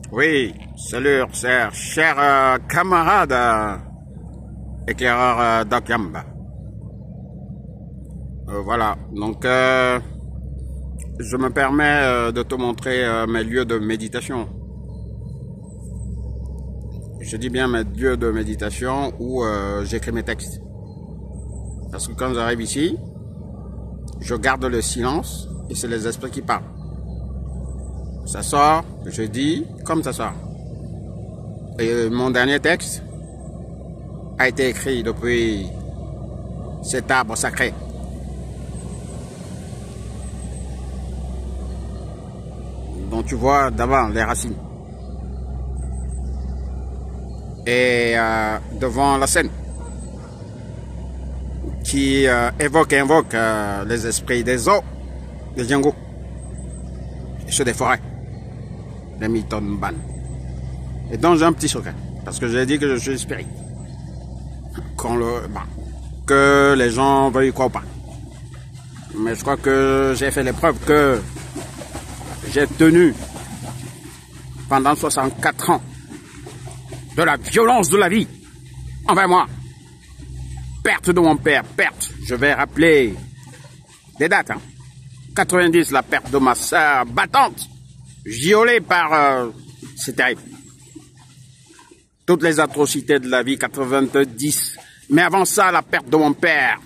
Oui, salut, cher camarade éclaireur Doc Yamba. Voilà, donc je me permets de te montrer mes lieux de méditation. Je dis bien mes lieux de méditation où j'écris mes textes. Parce que quand j'arrive ici, je garde le silence et c'est les esprits qui parlent. Ça sort, je dis comme ça sort. Et mon dernier texte a été écrit depuis cet arbre sacré. Dont tu vois d'abord les racines. Et devant la scène qui invoque les esprits des eaux, des Django, et ceux des forêts, les Mitonban. Et donc j'ai un petit secret, parce que j'ai dit que je suis spirit. Que les gens veuillent y croire ou pas. Mais je crois que j'ai fait l'épreuve que j'ai tenu pendant 64 ans de la violence de la vie envers moi. Perte de mon père, perte. Je vais rappeler des dates. 90, la perte de ma sœur battante, violée par... c'est terrible. Toutes les atrocités de la vie, 90. Mais avant ça, la perte de mon père,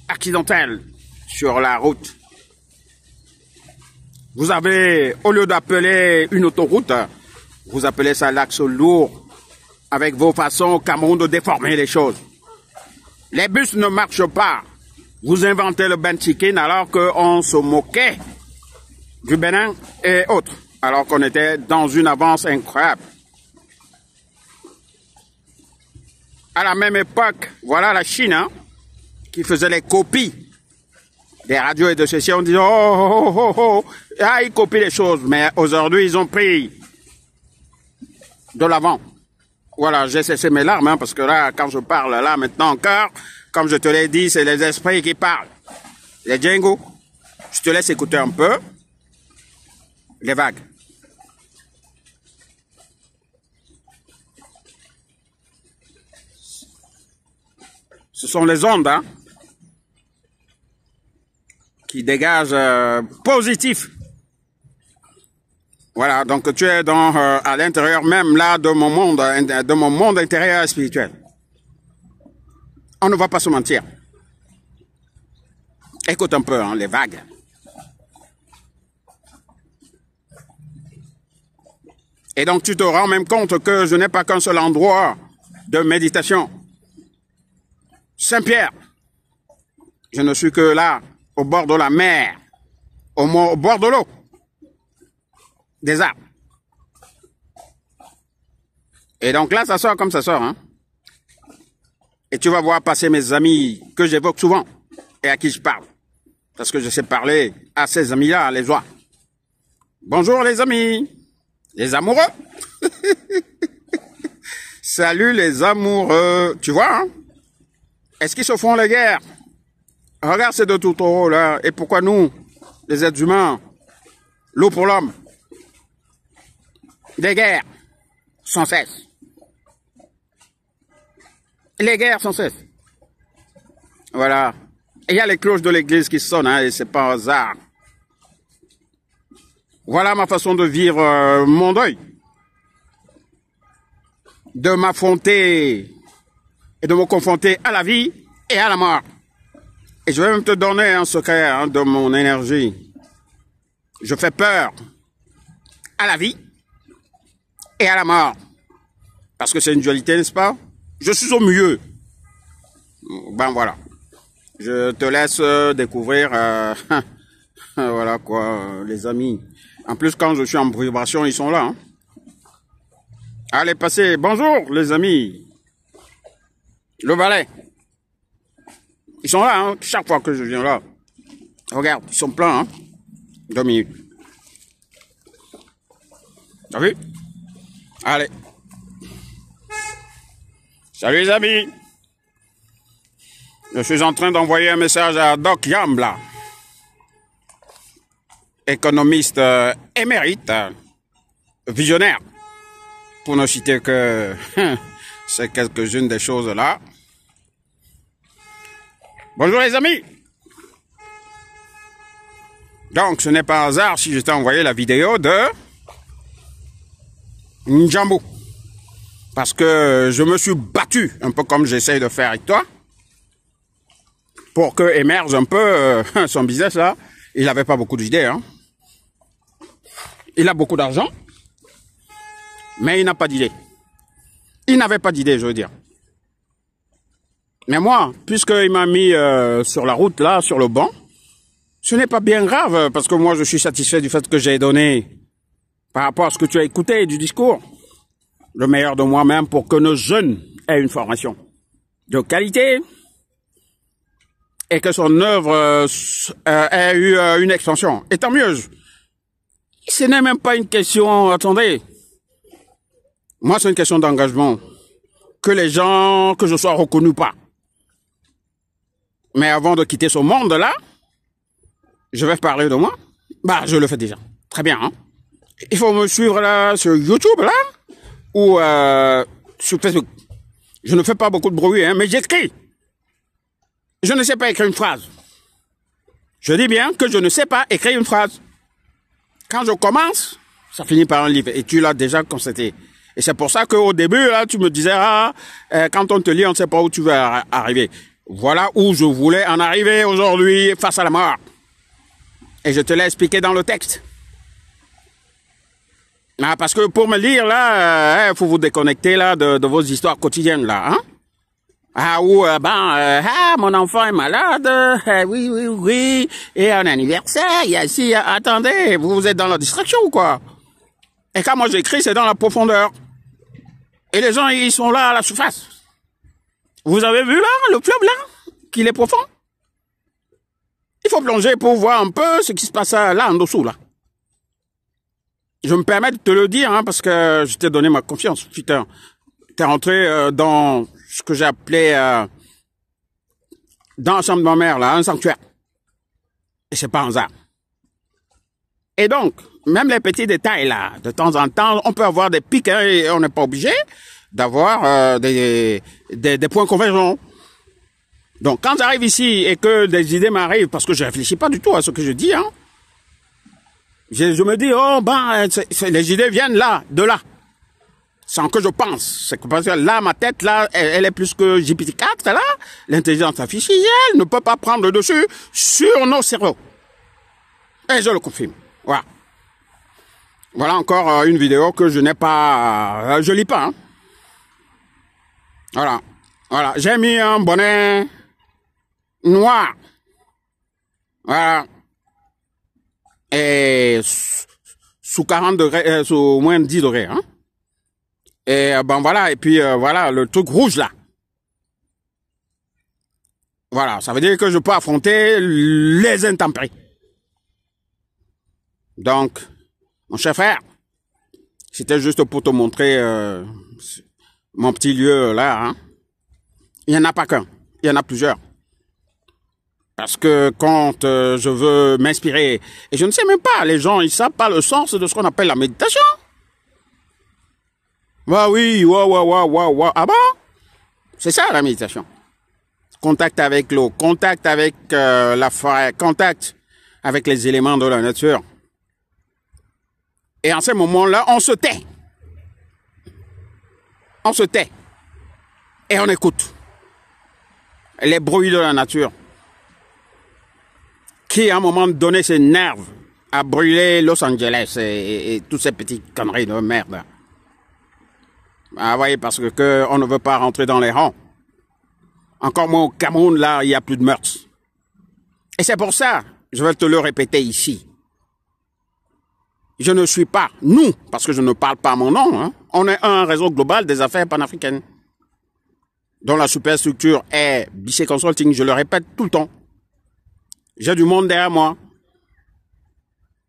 accidentelle, sur la route. Vous avez, au lieu d'appeler une autoroute, vous appelez ça l'axe lourd, avec vos façons au Cameroun de déformer les choses. Les bus ne marchent pas. Vous inventez le Ben Chicken alors qu'on se moquait du Bénin et autres, alors qu'on était dans une avance incroyable. À la même époque, voilà la Chine qui faisait les copies des radios et de ceci. On disait ils copient les choses, mais aujourd'hui ils ont pris de l'avant. Voilà, j'ai cessé mes larmes, parce que là, quand je parle, là, maintenant encore, comme je te l'ai dit, c'est les esprits qui parlent. Les Django. Je te laisse écouter un peu les vagues. Ce sont les ondes, qui dégagent positif. Voilà, donc tu es à l'intérieur même là de mon monde intérieur et spirituel. On ne va pas se mentir. Écoute un peu les vagues. Et donc tu te rends même compte que je n'ai pas qu'un seul endroit de méditation. Saint-Pierre. Je ne suis que là, au bord de la mer, au bord de l'eau. Des arbres. Et donc là, ça sort comme ça sort. Et tu vas voir passer mes amis que j'évoque souvent et à qui je parle. Parce que je sais parler à ces amis-là, les oies. Bonjour les amis. Les amoureux. Salut les amoureux. Tu vois, est-ce qu'ils se font la guerre? Regarde ces deux tourtereaux là. Et pourquoi nous, les êtres humains, l'eau pour l'homme? Des guerres, sans cesse. Les guerres sans cesse. Voilà. Et il y a les cloches de l'église qui sonnent, et c'est pas un hasard. Voilà ma façon de vivre mon deuil. De m'affronter et de me confronter à la vie et à la mort. Et je vais même te donner un secret de mon énergie. Je fais peur à la vie et à la mort. Parce que c'est une dualité, n'est-ce pas? Je suis au mieux. Ben voilà. Je te laisse découvrir, voilà quoi, les amis. En plus, quand je suis en vibration, ils sont là. Allez, passez. Bonjour, les amis. Le balai. Ils sont là, chaque fois que je viens là. Regarde, ils sont pleins, 2 minutes. T'as vu? Allez. Salut les amis. Je suis en train d'envoyer un message à Doc Yamba, économiste émérite, visionnaire. pour ne citer que c'est quelques-unes des choses là. Bonjour les amis. Donc ce n'est pas un hasard si je t'ai envoyé la vidéo de Njambo. Parce que je me suis battu, un peu comme j'essaye de faire avec toi, pour que émerge un peu son business là. Il n'avait pas beaucoup d'idées. Hein. Il a beaucoup d'argent, mais il n'a pas d'idée. Il n'avait pas d'idée, je veux dire. Mais moi, puisqu'il m'a mis sur la route là, sur le banc, ce n'est pas bien grave, parce que moi je suis satisfait du fait que j'ai donné, par rapport à ce que tu as écouté du discours, le meilleur de moi-même pour que nos jeunes aient une formation de qualité et que son œuvre ait eu une extension. Et tant mieux. Ce n'est même pas une question, attendez, moi c'est une question d'engagement. Que les gens, que je sois reconnu ou pas. Mais avant de quitter ce monde-là, je vais parler de moi. Bah, je le fais déjà. Très bien, hein. Il faut me suivre là sur YouTube, là, ou sur Facebook. Je ne fais pas beaucoup de bruit, hein, mais j'écris. Je ne sais pas écrire une phrase. Je dis bien que je ne sais pas écrire une phrase. Quand je commence, ça finit par un livre. Et tu l'as déjà constaté. Et c'est pour ça qu'au début, là, tu me disais, quand on te lit, on ne sait pas où tu vas arriver. Voilà où je voulais en arriver aujourd'hui face à la mort. Et je te l'ai expliqué dans le texte. Ah, parce que pour me lire, là, il faut vous déconnecter là de vos histoires quotidiennes, là. Hein? Ah, ou, mon enfant est malade, oui, oui, oui, et un anniversaire, il y a ici, attendez, vous êtes dans la distraction ou quoi? Et quand moi j'écris, c'est dans la profondeur. Et les gens, ils sont là à la surface. Vous avez vu là, le fleuve là, qu'il est profond? Il faut plonger pour voir un peu ce qui se passe là en dessous là. Je me permets de te le dire, hein, parce que je t'ai donné ma confiance. Putain, t'es rentré dans ce que j'ai appelé dans la chambre de ma mère là, un sanctuaire. Et c'est pas un hasard. Et donc, même les petits détails là, de temps en temps, on peut avoir des pics, hein, et on n'est pas obligé d'avoir des points convergents. Donc, quand j'arrive ici et que des idées m'arrivent, parce que je réfléchis pas du tout à ce que je dis, hein, je me dis, oh ben, les idées viennent là, de là, sans que je pense. C'est parce que là, ma tête là, elle est plus que GPT-4 là, l'intelligence artificielle ne peut pas prendre le dessus sur nos cerveaux. Et je le confirme. Voilà. Voilà encore une vidéo que je n'ai pas... je lis pas. Hein. Voilà. Voilà. J'ai mis un bonnet noir. Voilà. Et sous 40 degrés, sous moins de 10 degrés. Hein. Et ben voilà. Et puis voilà, le truc rouge là. Voilà. Ça veut dire que je peux affronter les intempéries. Donc... Mon cher frère, c'était juste pour te montrer mon petit lieu là. Hein. Il n'y en a pas qu'un, il y en a plusieurs. Parce que quand je veux m'inspirer, et je ne sais même pas, les gens, ils ne savent pas le sens de ce qu'on appelle la méditation. Bah oui, ah bon? C'est ça la méditation. Contact avec l'eau, contact avec la forêt, contact avec les éléments de la nature. Et en ce moment-là, on se tait. On se tait. Et on écoute les bruits de la nature. Qui, à un moment donné, s'énerve à brûler Los Angeles et toutes ces petites conneries de merde. Ah oui, parce que on ne veut pas rentrer dans les rangs. Encore moins au Cameroun, là, il n'y a plus de meurtres. Et c'est pour ça, je vais te le répéter ici. Je ne suis pas, nous, parce que je ne parle pas mon nom, hein, on est un réseau global des affaires panafricaines, dont la superstructure est BC Consulting, je le répète tout le temps. J'ai du monde derrière moi,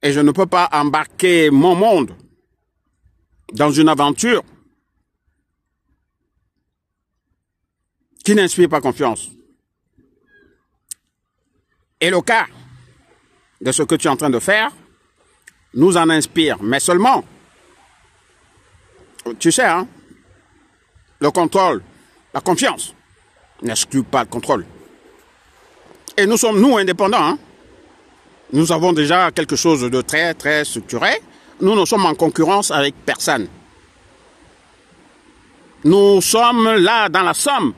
et je ne peux pas embarquer mon monde dans une aventure qui n'inspire pas confiance. Et le cas de ce que tu es en train de faire nous en inspire, mais seulement Tu sais, hein, le contrôle, la confiance n'exclut pas le contrôle. Et nous sommes, nous, indépendants. Hein. Nous avons déjà quelque chose de très, très structuré. Nous ne sommes en concurrence avec personne. Nous sommes là dans la somme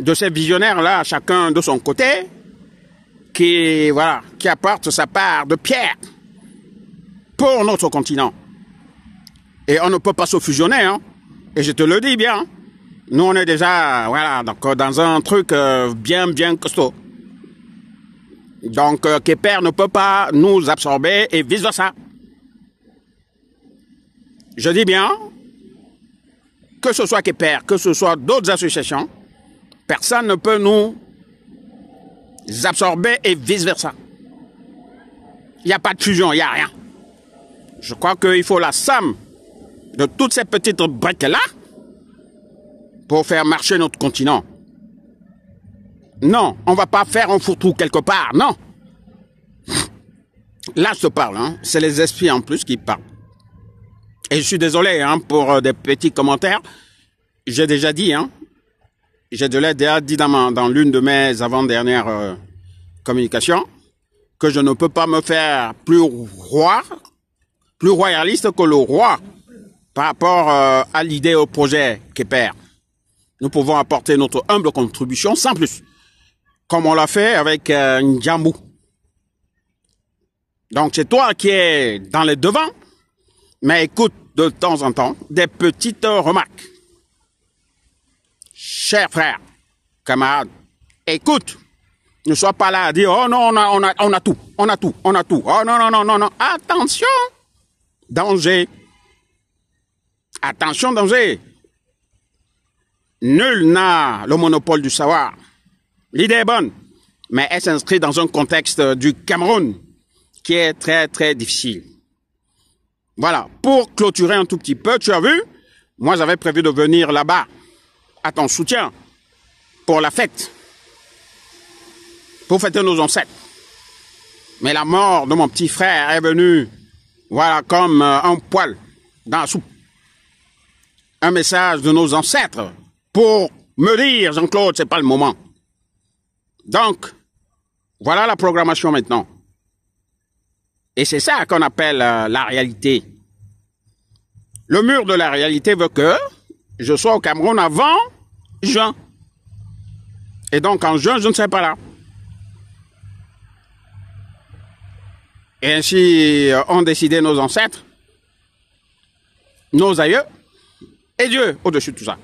de ces visionnaires-là, chacun de son côté, qui apporte sa part de pierre pour notre continent. Et on ne peut pas se fusionner, hein. Et je te le dis bien. Nous, on est déjà, donc, dans un truc bien costaud. Donc, Kepler ne peut pas nous absorber et vice-versa. Je dis bien, que ce soit Kepler, que ce soit d'autres associations, personne ne peut nous absorber et vice-versa. Il n'y a pas de fusion, il n'y a rien. Je crois qu'il faut la somme de toutes ces petites briques-là pour faire marcher notre continent. Non, on ne va pas faire un fourre-tout quelque part, non. Là, je te parle, hein, c'est les esprits en plus qui parlent. Et je suis désolé hein, pour des petits commentaires. J'ai déjà dit, hein, déjà dit dans l'une de mes avant-dernières communications, que je ne peux pas me faire plus royaliste que le roi par rapport à l'idée, au projet Kepler. Nous pouvons apporter notre humble contribution sans plus, comme on l'a fait avec N'Djamou. Donc c'est toi qui es dans les devants, mais écoute de temps en temps des petites remarques. Chers frères, camarades, écoute. Ne sois pas là à dire, oh non, on a tout. Oh non. Attention, danger. Attention, danger. Nul n'a le monopole du savoir. L'idée est bonne, mais elle s'inscrit dans un contexte du Cameroun qui est très, très difficile. Voilà, pour clôturer un tout petit peu, tu as vu, moi j'avais prévu de venir là-bas à ton soutien pour la fête, pour fêter nos ancêtres. Mais la mort de mon petit frère est venue, voilà, comme un poil dans la soupe. Un message de nos ancêtres pour me dire, Jean-Claude, c'est pas le moment. Donc, voilà la programmation maintenant. Et c'est ça qu'on appelle la réalité. Le mur de la réalité veut que je sois au Cameroun avant juin. Et donc en juin, je ne serai pas là. Et ainsi ont décidé nos ancêtres, nos aïeux, et Dieu au-dessus de tout ça.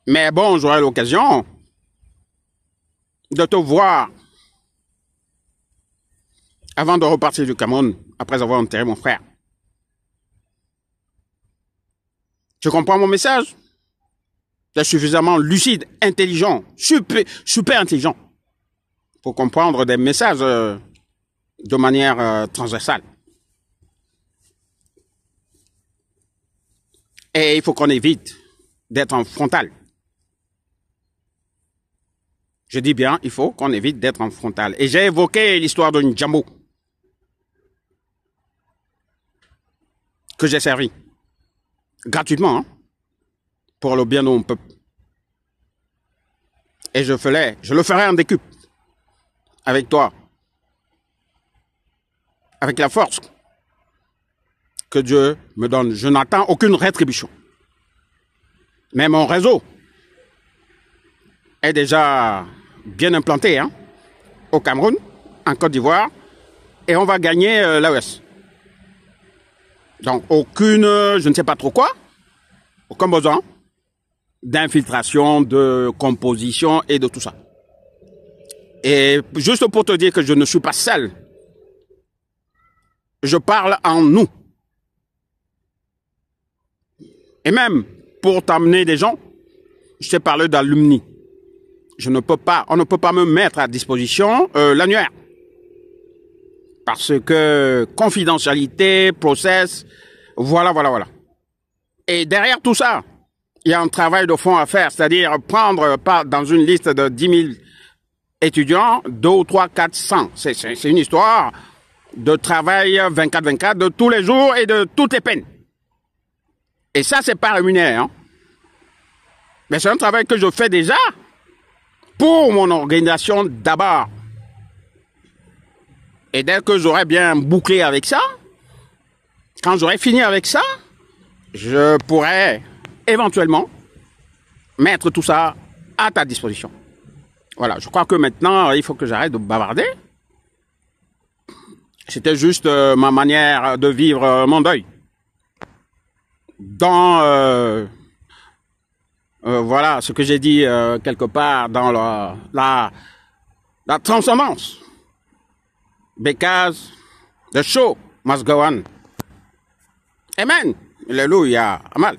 Mais bon, j'aurai l'occasion de te voir avant de repartir du Cameroun, après avoir enterré mon frère. Tu comprends mon message? Tu es suffisamment lucide, intelligent, super intelligent pour comprendre des messages de manière transversale. Et il faut qu'on évite d'être en frontal. Je dis bien, il faut qu'on évite d'être en frontal. Et j'ai évoqué l'histoire de N'Djamou, que j'ai servi gratuitement, hein, pour le bien de mon peuple. Et je le ferai en décuple avec toi, avec la force que Dieu me donne. Je n'attends aucune rétribution. Mais mon réseau est déjà bien implanté, hein, au Cameroun, en Côte d'Ivoire, et on va gagner l'AES. Donc, aucune, je ne sais pas trop quoi, aucun besoin d'infiltration, de composition et de tout ça. Et juste pour te dire que je ne suis pas seul, je parle en nous. Et même pour t'amener des gens, je t'ai parlé d'alumni. On ne peut pas me mettre à disposition l'annuaire. Parce que confidentialité, process, voilà. Et derrière tout ça, il y a un travail de fond à faire, c'est-à-dire prendre dans une liste de 10 000 étudiants, 2 ou 3, 400. C'est une histoire de travail 24-24, de tous les jours et de toutes les peines. Et ça, c'est pas rémunéré. Hein? Mais c'est un travail que je fais déjà pour mon organisation d'abord. Et dès que j'aurai bien bouclé avec ça, quand j'aurai fini avec ça, je pourrai éventuellement mettre tout ça à ta disposition. Voilà, je crois que maintenant, il faut que j'arrête de bavarder. C'était juste ma manière de vivre mon deuil. Dans, voilà, ce que j'ai dit quelque part dans la transcendance. Because the show must go on. Amen. Alléluia. Amen.